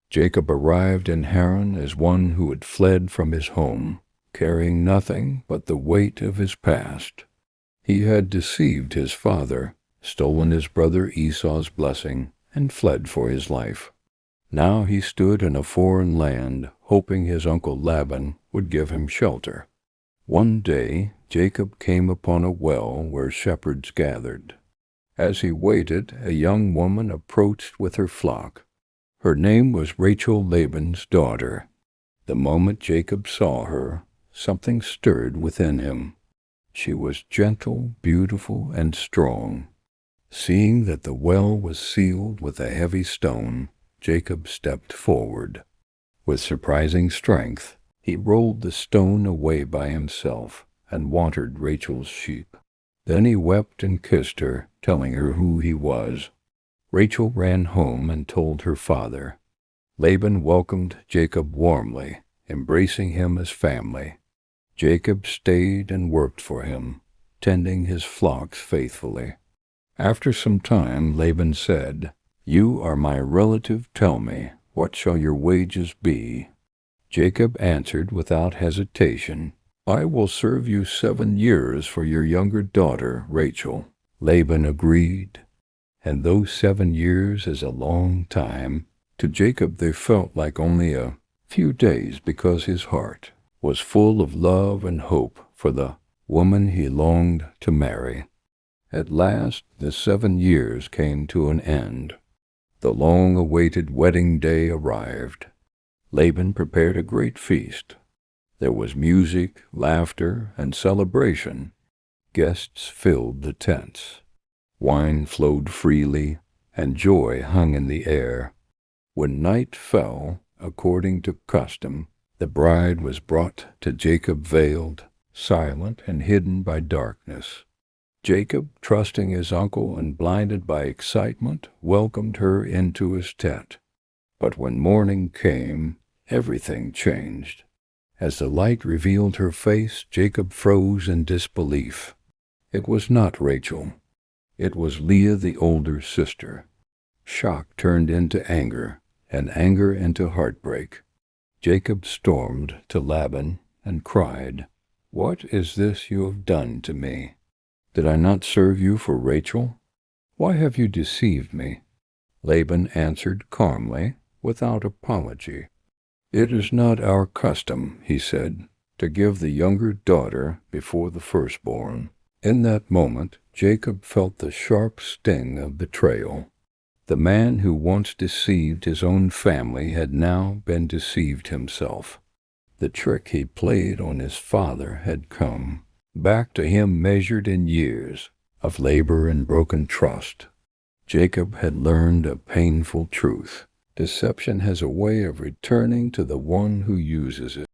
Jacob arrived in Haran as one who had fled from his home, carrying nothing but the weight of his past. He had deceived his father, stolen his brother Esau's blessing, and fled for his life. Now he stood in a foreign land, hoping his uncle Laban would give him shelter. One day Jacob came upon a well where shepherds gathered. As he waited, a young woman approached with her flock. Her name was Rachel, Laban's daughter. The moment Jacob saw her, something stirred within him. She was gentle, beautiful, and strong. Seeing that the well was sealed with a heavy stone, Jacob stepped forward. With surprising strength, he rolled the stone away by himself and watered Rachel's sheep. Then he wept and kissed her, telling her who he was. Rachel ran home and told her father. Laban welcomed Jacob warmly, embracing him as family. Jacob stayed and worked for him, tending his flocks faithfully. After some time, Laban said, "You are my relative. Tell me, what shall your wages be?" Jacob answered without hesitation, "I will serve you 7 years for your younger daughter, Rachel." Laban agreed. And though 7 years is a long time, to Jacob they felt like only a few days because his heart was full of love and hope for the woman he longed to marry. At last the 7 years came to an end. The long-awaited wedding day arrived. Laban prepared a great feast. There was music, laughter, and celebration. Guests filled the tents. Wine flowed freely, and joy hung in the air. When night fell, according to custom, the bride was brought to Jacob veiled, silent, and hidden by darkness. Jacob, trusting his uncle and blinded by excitement, welcomed her into his tent. But when morning came, everything changed. As the light revealed her face, Jacob froze in disbelief. It was not Rachel. It was Leah, the older sister. Shock turned into anger, and anger into heartbreak. Jacob stormed to Laban and cried, "What is this you have done to me? Did I not serve you for Rachel? Why have you deceived me?" Laban answered calmly, without apology. "It is not our custom," he said, "to give the younger daughter before the firstborn." In that moment, Jacob felt the sharp sting of betrayal. The man who once deceived his own family had now been deceived himself. The trick he played on his father had come back to him, measured in years of labor and broken trust. Jacob had learned a painful truth. Deception has a way of returning to the one who uses it.